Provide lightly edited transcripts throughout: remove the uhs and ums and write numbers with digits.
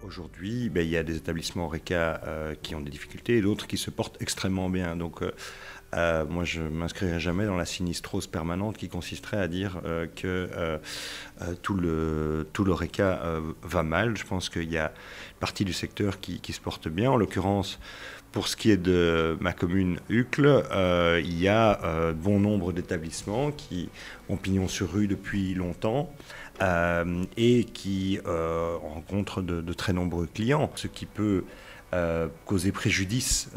Aujourd'hui, il y a des établissements Horeca qui ont des difficultés et d'autres qui se portent extrêmement bien. Donc, moi, je ne m'inscrirai jamais dans la sinistrose permanente qui consisterait à dire que tout l'Horeca va mal. Je pense qu'il y a une partie du secteur qui se porte bien. En l'occurrence, pour ce qui est de ma commune Uccle, il y a bon nombre d'établissements qui ont pignon sur rue depuis longtemps et qui rencontrent de très nombreux clients, ce qui peut causer préjudice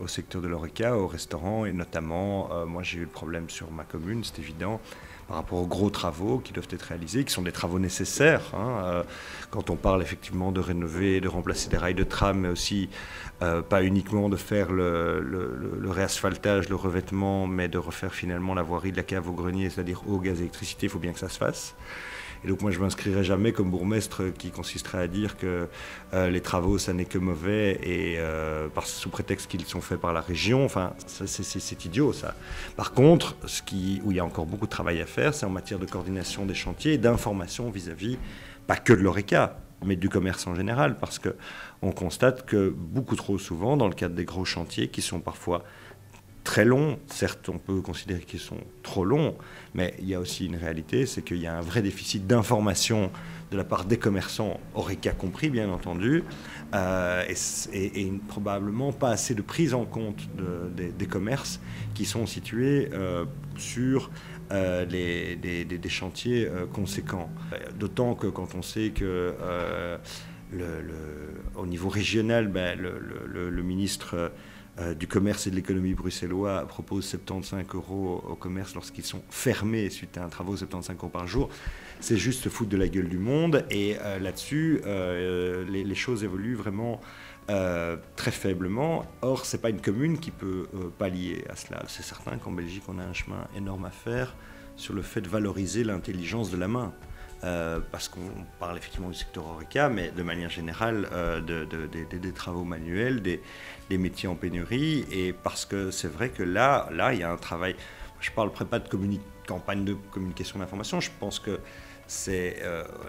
au secteur de l'Horeca, aux restaurants, et notamment, moi j'ai eu le problème sur ma commune, c'est évident, par rapport aux gros travaux qui doivent être réalisés, qui sont des travaux nécessaires. Quand on parle effectivement de rénover, de remplacer des rails de tram, mais aussi pas uniquement de faire le réasphaltage, le revêtement, mais de refaire finalement la voirie de la cave au grenier, c'est-à-dire eau, gaz, électricité, il faut bien que ça se fasse. Et donc moi je ne m'inscrirai jamais comme bourgmestre qui consisterait à dire que les travaux ça n'est que mauvais et sous prétexte qu'ils sont faits par la région, enfin c'est idiot ça. Par contre, où il y a encore beaucoup de travail à faire, c'est en matière de coordination des chantiers et d'information vis-à-vis, pas que de l'Horeca, mais du commerce en général, parce qu'on constate que beaucoup trop souvent, dans le cadre des gros chantiers qui sont parfois très longs, certes on peut considérer qu'ils sont trop longs, mais il y a aussi une réalité, c'est qu'il y a un vrai déficit d'information de la part des commerçants, Horeca compris bien entendu, et probablement pas assez de prise en compte des commerces qui sont situés sur des chantiers conséquents. D'autant que quand on sait que au niveau régional, le ministre du commerce et de l'économie bruxellois propose 75 € au commerce lorsqu'ils sont fermés suite à un travaux, 75 € par jour. C'est juste se foutre de la gueule du monde. Et là-dessus, les choses évoluent vraiment très faiblement. Or, ce n'est pas une commune qui peut pallier à cela. C'est certain qu'en Belgique, on a un chemin énorme à faire sur le fait de valoriser l'intelligence de la main. Parce qu'on parle effectivement du secteur Horeca, mais de manière générale des travaux manuels, des métiers en pénurie, et parce que c'est vrai que là, il y a un travail. Je ne parlerai pas de campagne de communication d'information, je pense que c'est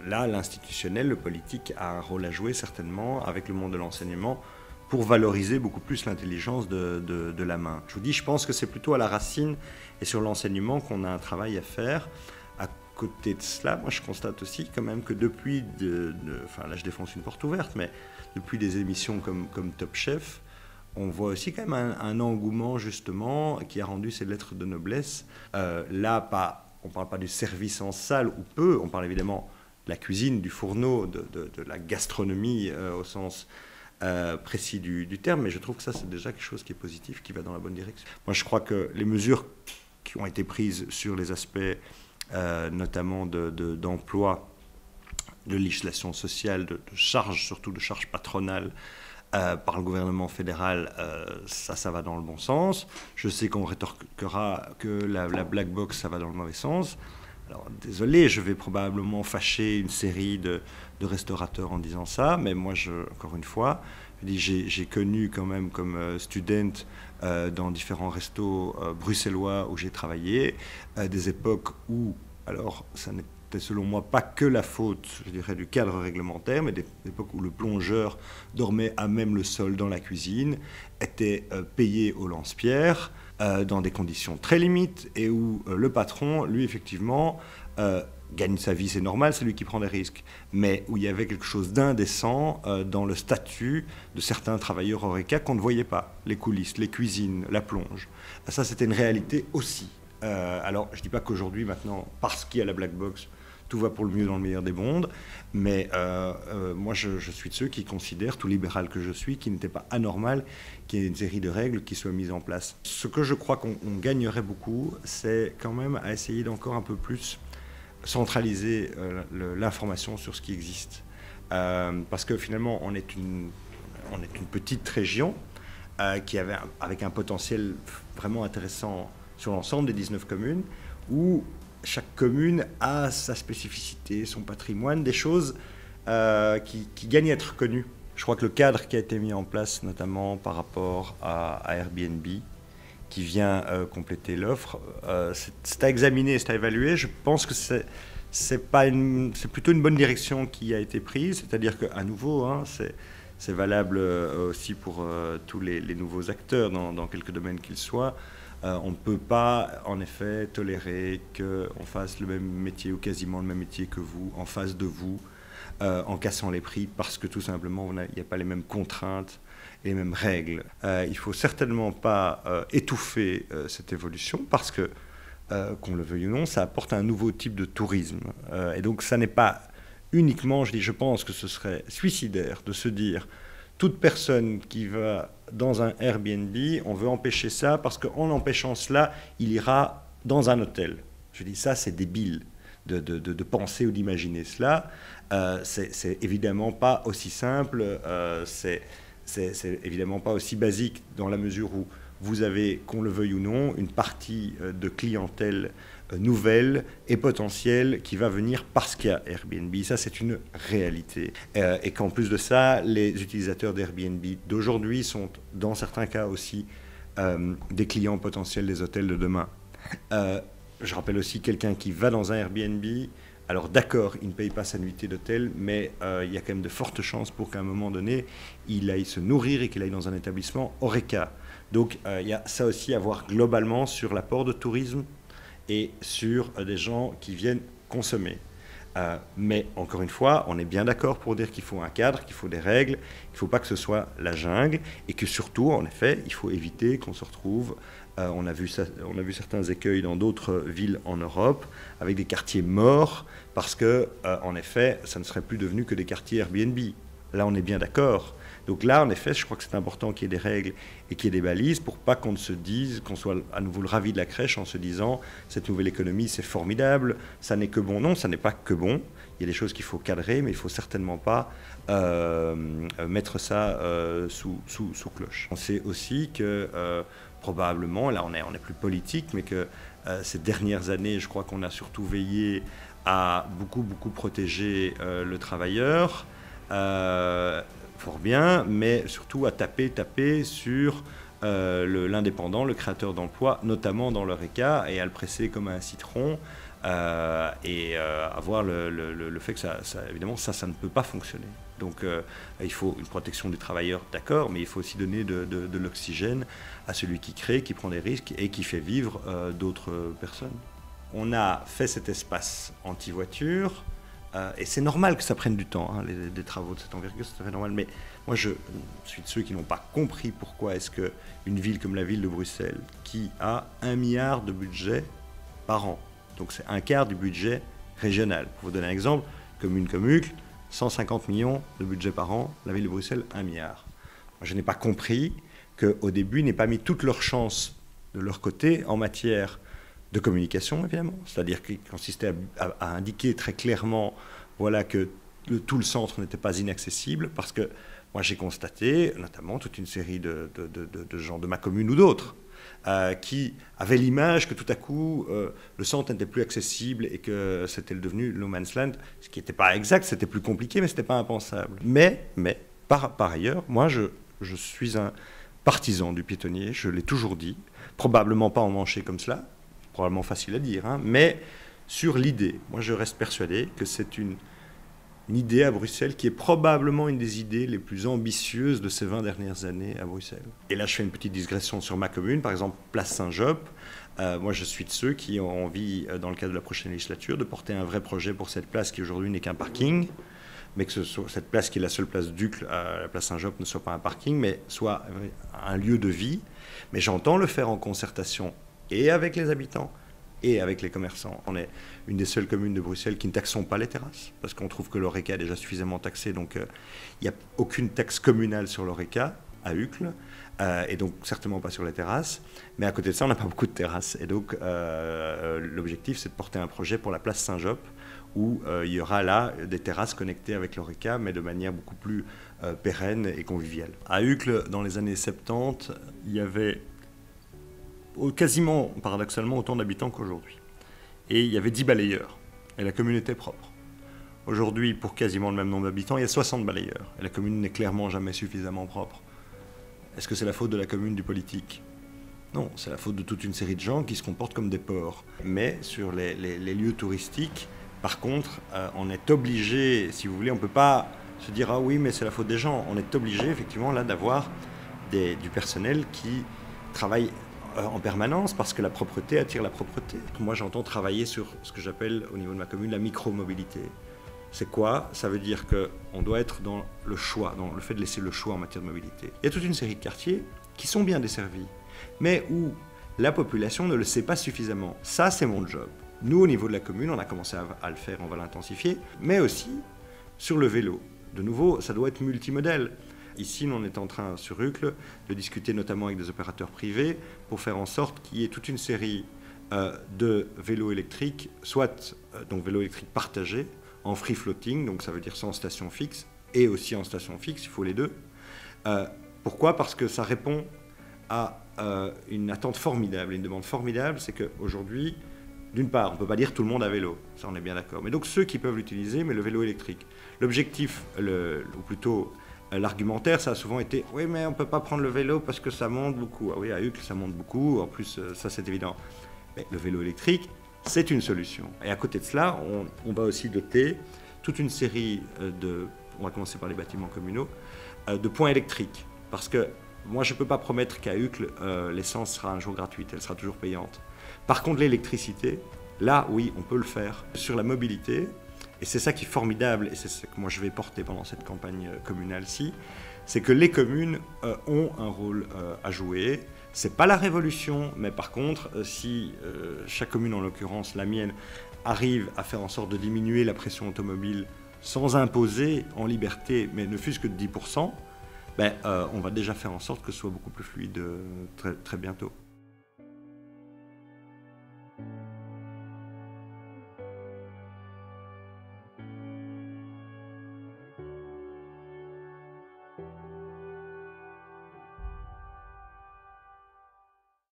là l'institutionnel, le politique a un rôle à jouer certainement avec le monde de l'enseignement pour valoriser beaucoup plus l'intelligence de la main. Je vous dis, je pense que c'est plutôt à la racine et sur l'enseignement qu'on a un travail à faire. À côté de cela, moi je constate aussi quand même que depuis, enfin là je défonce une porte ouverte, mais depuis des émissions comme Top Chef, on voit aussi quand même un engouement justement qui a rendu ces lettres de noblesse. Là, on ne parle pas du service en salle ou peu, on parle évidemment de la cuisine, du fourneau, de la gastronomie au sens précis du terme, mais je trouve que ça c'est déjà quelque chose qui est positif, qui va dans la bonne direction. Moi je crois que les mesures qui ont été prises sur les aspects notamment d'emploi, de législation sociale, de charges, surtout de charges patronales par le gouvernement fédéral, ça va dans le bon sens. Je sais qu'on rétorquera que la black box, ça va dans le mauvais sens. Alors désolé, je vais probablement fâcher une série de restaurateurs en disant ça, mais moi, encore une fois, j'ai connu quand même comme student dans différents restos bruxellois où j'ai travaillé, des époques où, alors ça n'était selon moi pas que la faute, je dirais, du cadre réglementaire, mais des époques où le plongeur dormait à même le sol dans la cuisine, était payé au lance-pierre, dans des conditions très limites, et où le patron, lui, effectivement, gagne sa vie, c'est normal, c'est lui qui prend des risques, mais où il y avait quelque chose d'indécent dans le statut de certains travailleurs Horeca qu'on ne voyait pas, les coulisses, les cuisines, la plonge. Ça, c'était une réalité aussi. Alors, je ne dis pas qu'aujourd'hui, maintenant, parce qu'il y a la black box, tout va pour le mieux dans le meilleur des mondes, mais moi je suis de ceux qui considèrent, tout libéral que je suis, qu'il n'était pas anormal qu'il y ait une série de règles qui soient mises en place. Ce que je crois qu'on gagnerait beaucoup, c'est quand même à essayer d'encore un peu plus centraliser l'information sur ce qui existe. Parce que finalement, on est une petite région avec un potentiel vraiment intéressant sur l'ensemble des 19 communes, où chaque commune a sa spécificité, son patrimoine, des choses qui gagnent à être connues. Je crois que le cadre qui a été mis en place, notamment par rapport à Airbnb, qui vient compléter l'offre, c'est à examiner, c'est à évaluer. Je pense que c'est plutôt une bonne direction qui a été prise, c'est-à-dire qu'à nouveau, hein, c'est valable aussi pour tous les nouveaux acteurs dans quelques domaines qu'ils soient. On ne peut pas, en effet, tolérer qu'on fasse le même métier ou quasiment le même métier que vous, en face de vous, en cassant les prix, parce que tout simplement, il n'y a pas les mêmes contraintes et les mêmes règles. Il ne faut certainement pas étouffer cette évolution, parce que, qu'on le veuille ou non, ça apporte un nouveau type de tourisme. Et donc, ça n'est pas uniquement, je pense que ce serait suicidaire de se dire toute personne qui va dans un Airbnb, on veut empêcher ça parce qu'en empêchant cela, il ira dans un hôtel. Je dis ça, c'est débile de penser ou d'imaginer cela. C'est évidemment pas aussi simple, c'est évidemment pas aussi basique dans la mesure où vous avez, qu'on le veuille ou non, une partie de clientèle nouvelle et potentielle qui va venir parce qu'il y a Airbnb. Ça, c'est une réalité. Et qu'en plus de ça, les utilisateurs d'Airbnb d'aujourd'hui sont, dans certains cas aussi, des clients potentiels des hôtels de demain. Je rappelle aussi quelqu'un qui va dans un Airbnb. Alors d'accord, il ne paye pas sa nuitée d'hôtel, mais il y a quand même de fortes chances pour qu'à un moment donné, il aille se nourrir et qu'il aille dans un établissement Horeca. Donc il y a ça aussi à voir globalement sur l'apport de tourisme et sur des gens qui viennent consommer. Mais encore une fois, on est bien d'accord pour dire qu'il faut un cadre, qu'il faut des règles, qu'il ne faut pas que ce soit la jungle, et que surtout, en effet, il faut éviter qu'on se retrouve, on a vu certains écueils dans d'autres villes en Europe, avec des quartiers morts, parce que, en effet, ça ne serait plus devenu que des quartiers Airbnb. Là, on est bien d'accord. Donc là, en effet, je crois que c'est important qu'il y ait des règles et qu'il y ait des balises pour pas qu'on se dise, qu'on soit à nouveau le ravi de la crèche en se disant cette nouvelle économie, c'est formidable, ça n'est que bon. Non, ça n'est pas que bon. Il y a des choses qu'il faut cadrer, mais il faut certainement pas mettre ça sous cloche. On sait aussi que probablement, là on est plus politique, mais que ces dernières années, je crois qu'on a surtout veillé à beaucoup protéger le travailleur. Fort bien, mais surtout à taper sur l'indépendant, le créateur d'emplois, notamment dans l'Horeca, et à le presser comme un citron, et avoir le fait que évidemment, ça ne peut pas fonctionner. Donc il faut une protection des travailleurs, d'accord, mais il faut aussi donner de l'oxygène à celui qui crée, qui prend des risques et qui fait vivre d'autres personnes. On a fait cet espace anti-voiture. Et c'est normal que ça prenne du temps, hein, des travaux de cette envergure, c'est tout à fait normal. Mais moi, je suis de ceux qui n'ont pas compris pourquoi est-ce qu'une ville comme la ville de Bruxelles, qui a 1 milliard de budget par an, donc c'est un quart du budget régional. Pour vous donner un exemple, commune comme Uccle, 150 millions de budget par an, la ville de Bruxelles, 1 milliard. Moi, je n'ai pas compris qu'au début, ils n'aient pas mis toutes leurs chances de leur côté en matière de communication, évidemment, c'est-à-dire qui consistait à indiquer très clairement voilà, que tout le centre n'était pas inaccessible, parce que moi j'ai constaté, notamment toute une série de gens de ma commune ou d'autres, qui avaient l'image que tout à coup le centre n'était plus accessible et que c'était devenu no man's land, ce qui n'était pas exact, c'était plus compliqué, mais ce n'était pas impensable. Mais par ailleurs, moi je suis un partisan du piétonnier, je l'ai toujours dit, probablement pas en mancher comme cela, probablement facile à dire, hein, mais sur l'idée. Moi, je reste persuadé que c'est une idée à Bruxelles qui est probablement une des idées les plus ambitieuses de ces 20 dernières années à Bruxelles. Et là, je fais une petite digression sur ma commune, par exemple, Place Saint-Jope. Moi, je suis de ceux qui ont envie, dans le cadre de la prochaine législature, de porter un vrai projet pour cette place qui aujourd'hui n'est qu'un parking, mais que cette place qui est la seule place d'Uccle, la place Saint-Jope, ne soit pas un parking, mais soit un lieu de vie. Mais j'entends le faire en concertation et avec les habitants, et avec les commerçants. On est une des seules communes de Bruxelles qui ne taxons pas les terrasses, parce qu'on trouve que l'Horeca est déjà suffisamment taxé, donc il n'y a aucune taxe communale sur l'Horeca, à Uccle, et donc certainement pas sur les terrasses. Mais à côté de ça, on n'a pas beaucoup de terrasses. Et donc l'objectif, c'est de porter un projet pour la place Saint-Jope, où il y aura là des terrasses connectées avec l'Horeca, mais de manière beaucoup plus pérenne et conviviale. À Uccle, dans les années 70, il y avait quasiment, paradoxalement, autant d'habitants qu'aujourd'hui. Et il y avait 10 balayeurs, et la commune était propre. Aujourd'hui, pour quasiment le même nombre d'habitants, il y a 60 balayeurs, et la commune n'est clairement jamais suffisamment propre. Est-ce que c'est la faute de la commune, du politique? Non, c'est la faute de toute une série de gens qui se comportent comme des porcs. Mais sur les lieux touristiques, Par contre, on est obligé, si vous voulez, on ne peut pas se dire « Ah oui, mais c'est la faute des gens ». On est obligé, effectivement, là, d'avoir du personnel qui travaille en permanence parce que la propreté attire la propreté. Moi, j'entends travailler sur ce que j'appelle, au niveau de ma commune, la micro-mobilité. C'est quoi? Ça veut dire qu'on doit être dans le choix, dans le fait de laisser le choix en matière de mobilité. Il y a toute une série de quartiers qui sont bien desservis, mais où la population ne le sait pas suffisamment. Ça, c'est mon job. Nous, au niveau de la commune, on a commencé à le faire, on va l'intensifier, mais aussi sur le vélo. De nouveau, ça doit être multimodèle. Ici, on est en train, sur Uccle, de discuter notamment avec des opérateurs privés pour faire en sorte qu'il y ait toute une série de vélos électriques, soit donc vélos électriques partagés, en free floating, donc ça veut dire sans station fixe, et aussi en station fixe, il faut les deux. Pourquoi? Parce que ça répond à une attente formidable, une demande formidable, c'est qu'aujourd'hui, d'une part, on ne peut pas dire tout le monde à vélo, ça on est bien d'accord, mais donc ceux qui peuvent l'utiliser, mais le vélo électrique. L'objectif, ou plutôt l'argumentaire, ça a souvent été « oui, mais on ne peut pas prendre le vélo parce que ça monte beaucoup ». Ah oui, à Uccle, ça monte beaucoup, en plus, ça c'est évident. Mais le vélo électrique, c'est une solution. Et à côté de cela, on va aussi doter toute une série on va commencer par les bâtiments communaux, de points électriques. Parce que moi, je ne peux pas promettre qu'à Uccle, l'essence sera un jour gratuite, elle sera toujours payante. Par contre, l'électricité, là, oui, on peut le faire. Sur la mobilité, et c'est ça qui est formidable, et c'est ce que moi je vais porter pendant cette campagne communale-ci, c'est que les communes ont un rôle à jouer. C'est pas la révolution, mais par contre, si chaque commune, en l'occurrence la mienne, arrive à faire en sorte de diminuer la pression automobile sans imposer en liberté, mais ne fût-ce que de 10%, on va déjà faire en sorte que ce soit beaucoup plus fluide très, très bientôt.